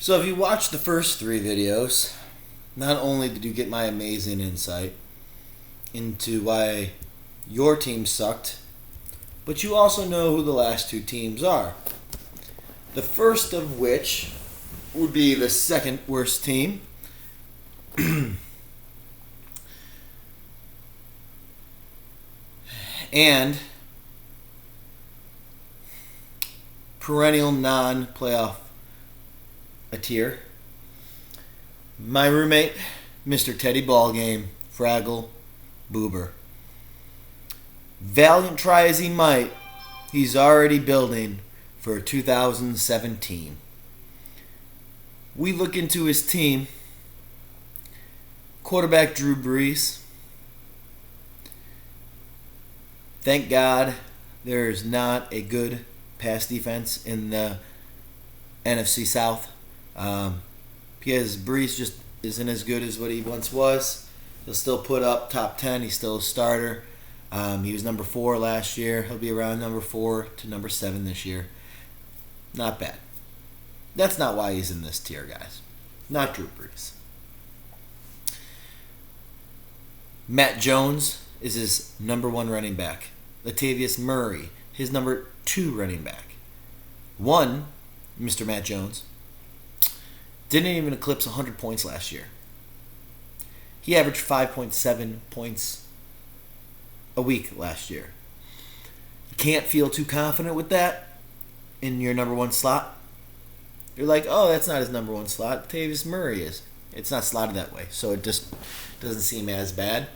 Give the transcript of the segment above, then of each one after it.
So if you watched the first three videos, not only did you get my amazing insight into why your team sucked, but you also know who the last two teams are. The first of which would be the second worst team. And perennial non-playoff a tier. My roommate, Mr. Teddy Ballgame, Fraggle, Boober. Valiant try as he might, he's already building for 2017. We look into his team. Quarterback Drew Brees. Thank God there's not a good pass defense in the NFC South. Because Brees just isn't as good as what he once was. He'll still put up top 10. He's still a starter. He was number 4 last year. He'll be around number 4 to number 7 this year. Not bad. That's not why he's in this tier, guys. Not Drew Brees. Matt Jones is his number 1 running back. Latavius Murray, his number 2 running back. One, Mr. Matt Jones, didn't even eclipse 100 points last year. He averaged 5.7 points a week last year. You can't feel too confident with that in your number 1 slot. You're like, oh, that's not his number 1 slot. Latavius Murray is. It's not slotted that way, so it just doesn't seem as bad.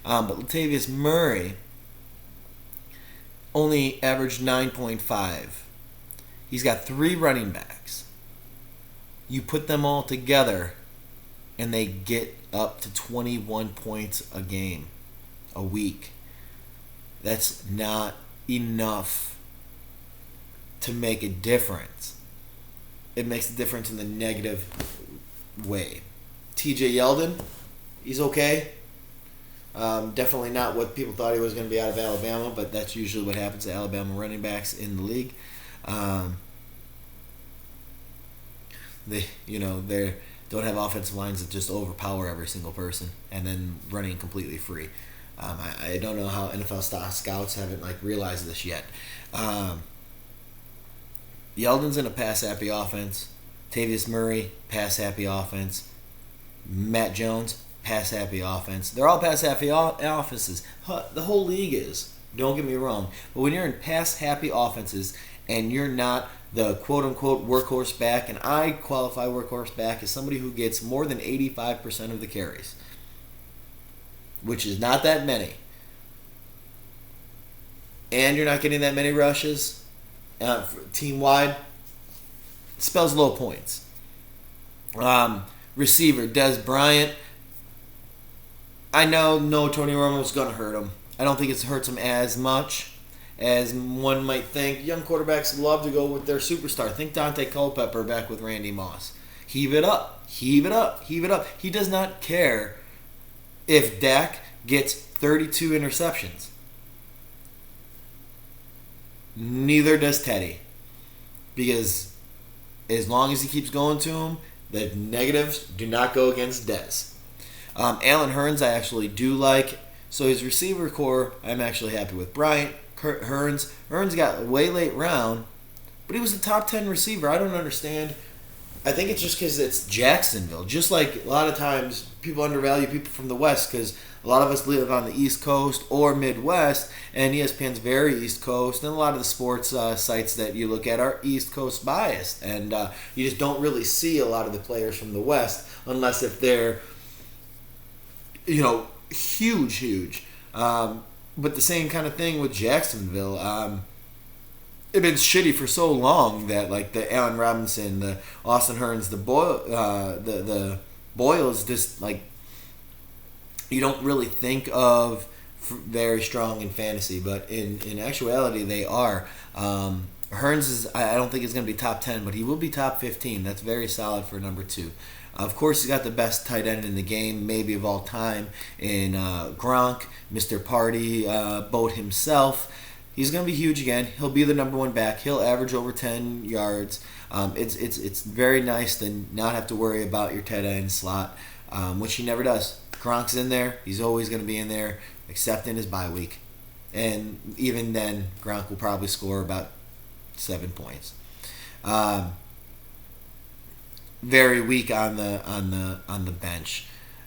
But Latavius Murray only averaged 9.5. He's got 3 running backs. You put them all together, and they get up to 21 points a game, a week. That's not enough to make a difference. It makes a difference in the negative way. TJ Yeldon, he's okay. Definitely not what people thought he was going to be out of Alabama, but that's usually what happens to Alabama running backs in the league. They don't have offensive lines that just overpower every single person and then running completely free. I don't know how NFL scouts haven't realized this yet. Yeldon's in a pass-happy offense. Latavius Murray, pass-happy offense. Matt Jones, pass-happy offense. They're all pass-happy offenses. The whole league is. Don't get me wrong. But when you're in pass-happy offenses and you're not the quote-unquote workhorse back, and I qualify workhorse back as somebody who gets more than 85% of the carries, which is not that many, and you're not getting that many rushes team-wide, spells low points. Receiver, Dez Bryant. I know Tony Romo's going to hurt him. I don't think it hurts him as much as one might think. Young quarterbacks love to go with their superstar. Think Dante Culpepper back with Randy Moss. Heave it up. Heave it up. Heave it up. He does not care if Dak gets 32 interceptions. Neither does Teddy. Because as long as he keeps going to him, the negatives do not go against Dez. Allen Hurns I actually do like. So his receiver core, I'm actually happy with. Bryant, Hurns got a way late round, but he was a top 10 receiver. I don't understand. I think it's just because it's Jacksonville. Just like a lot of times people undervalue people from the West because a lot of us live on the East Coast or Midwest, and ESPN's very East Coast, and a lot of the sports sites that you look at are East Coast biased, and you just don't really see a lot of the players from the West unless if they're, huge. But the same kind of thing with Jacksonville. It's been shitty for so long that the Allen Robinson, the Austin Hurns, the Boyles, just you don't really think of very strong in fantasy, but in actuality they are. Hurns I don't think is going to be top 10, but he will be top 15. That's very solid for number 2. Of course, he's got the best tight end in the game, maybe of all time, in Gronk, Mr. Party Boat himself. He's going to be huge again. He'll be the number one back. He'll average over 10 yards. It's very nice to not have to worry about your tight end slot, which he never does. Gronk's in there. He's always going to be in there, except in his bye week. And even then, Gronk will probably score about 7 points. Very weak on the bench.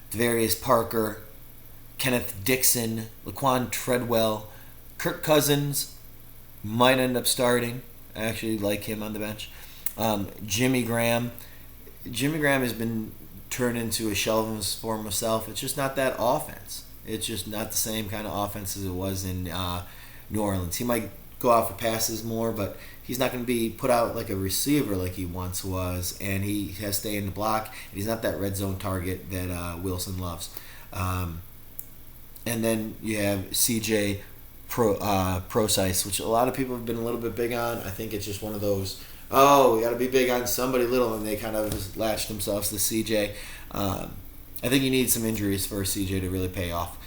Devarius Parker, Kenneth Dixon, Laquan Treadwell, Kirk Cousins might end up starting. I actually like him on the bench. Jimmy Graham. Jimmy Graham has been turned into a shell of his former self. It's just not that offense. It's just not the same kind of offense as it was in New Orleans. He might go out for passes more, but he's not going to be put out like a receiver like he once was, and he has to stay in the block, and he's not that red zone target that Wilson loves. And then you have CJ Prosise, which a lot of people have been a little bit big on. I think it's just one of those, we got to be big on somebody little, and they kind of just latched themselves to CJ. I think you need some injuries for CJ to really pay off.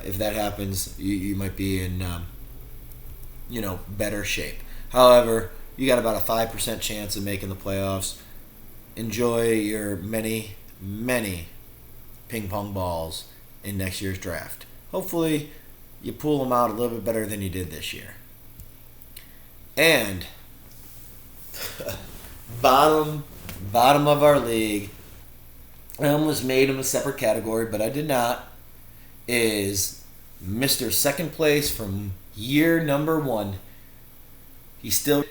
If that happens, you might be in better shape. However, you got about a 5% chance of making the playoffs. Enjoy your many, many ping pong balls in next year's draft. Hopefully, you pull them out a little bit better than you did this year. And bottom of our league, I almost made him a separate category, but I did not, is Mr. Second Place from year number 1. We still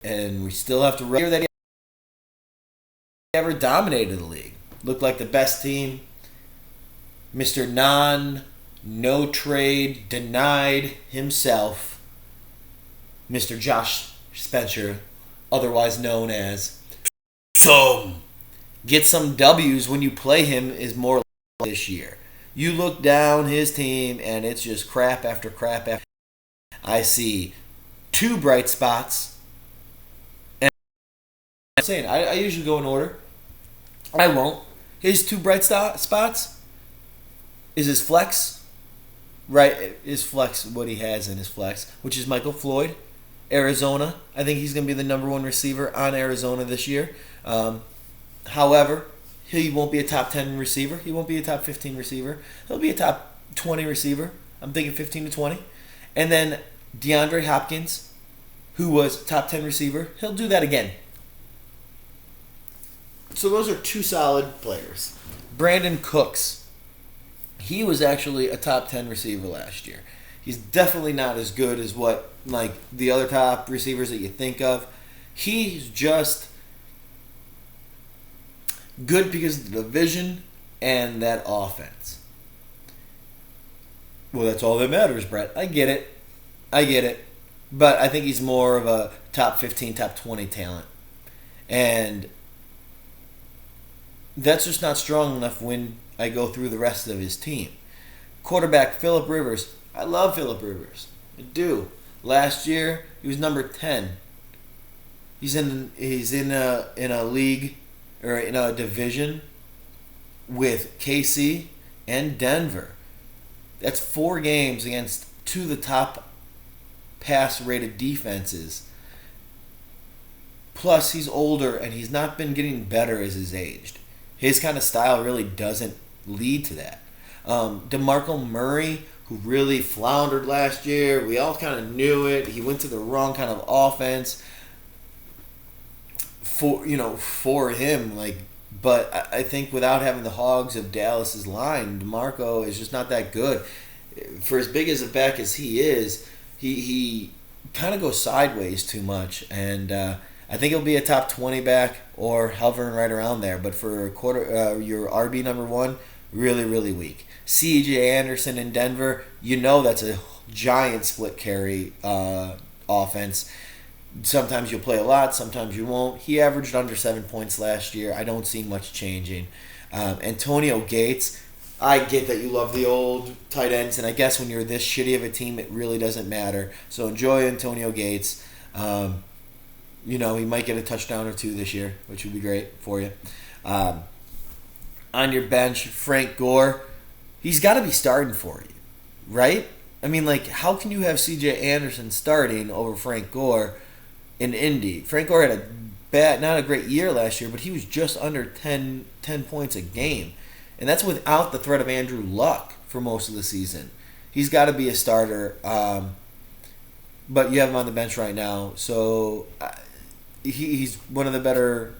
have to remember that he ever dominated the league. Looked like the best team. Mr. No trade, denied himself. Mr. Josh Spencer, otherwise known as Get some W's when you play him is more like this year. You look down his team and it's just crap after crap after. I see 2 bright spots. And I'm saying I usually go in order. I won't. His 2 bright spots is his flex. Right, his flex, what he has in his flex, which is Michael Floyd, Arizona. I think he's going to be the number 1 receiver on Arizona this year. However, he won't be a top 10 receiver. He won't be a top 15 receiver. He'll be a top 20 receiver. I'm thinking 15 to 20. And then DeAndre Hopkins, who was top 10 receiver, he'll do that again. So those are 2 solid players. Brandon Cooks. He was actually a top 10 receiver last year. He's definitely not as good as what the other top receivers that you think of. He's just good because of the division and that offense. Well, that's all that matters, Brett. I get it. But I think he's more of a top 15, top 20 talent. And that's just not strong enough when I go through the rest of his team. Quarterback Phillip Rivers. I love Phillip Rivers. I do. Last year he was number 10. He's in a league or in a division with KC and Denver. That's 4 games against 2 of the top pass-rated defenses. Plus, he's older and he's not been getting better as he's aged. His kind of style really doesn't lead to that. DeMarco Murray, who really floundered last year, we all kind of knew it. He went to the wrong kind of offense for him. But I think without having the Hogs of Dallas's line, DeMarco is just not that good. For as big as a back as he is, he kind of goes sideways too much, and I think he'll be a top 20 back or hovering right around there. But for your RB number 1, really, really weak. C.J. Anderson in Denver, that's a giant split carry offense. Sometimes you'll play a lot, sometimes you won't. He averaged under 7 points last year. I don't see much changing. Antonio Gates, I get that you love the old tight ends, and I guess when you're this shitty of a team, it really doesn't matter. So enjoy Antonio Gates. He might get a touchdown or 2 this year, which would be great for you. On your bench, Frank Gore, he's got to be starting for you, right? I mean, like, how can you have C.J. Anderson starting over Frank Gore in Indy? Frank Gore had not a great year last year, but he was just under 10 points a game. And that's without the threat of Andrew Luck for most of the season. He's got to be a starter, but you have him on the bench right now. So he's one of the better,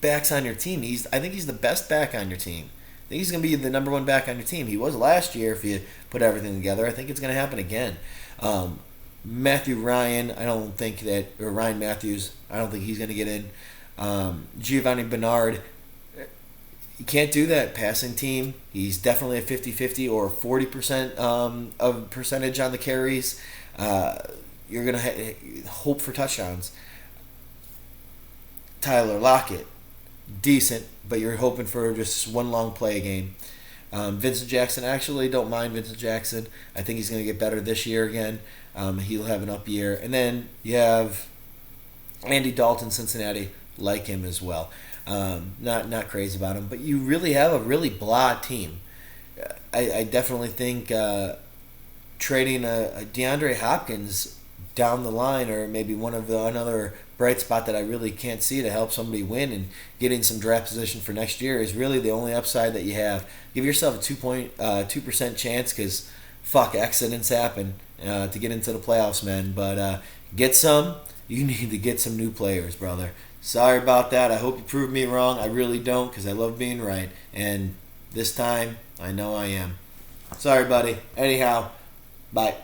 backs on your team. I think he's the best back on your team. I think he's going to be the number one back on your team. He was last year if you put everything together. I think it's going to happen again. Matthew Ryan, Ryan Matthews, I don't think he's going to get in. Giovanni Bernard, you can't do that passing team. He's definitely a 50-50 or 40% of percentage on the carries. You're going to hope for touchdowns. Tyler Lockett, decent, but you're hoping for just one long play a game. Vincent Jackson, actually don't mind Vincent Jackson. I think he's going to get better this year again. He'll have an up year. And then you have Andy Dalton, Cincinnati, like him as well. Not crazy about him, but you really have a really blah team. I definitely think trading a DeAndre Hopkins down the line, or maybe another bright spot that I really can't see to help somebody win and getting some draft position for next year, is really the only upside that you have. Give yourself a 2% chance, because accidents happen to get into the playoffs, man. But you need to get some new players, brother. Sorry about that. I hope you prove me wrong. I really don't, because I love being right. And this time, I know I am. Sorry, buddy. Anyhow, bye.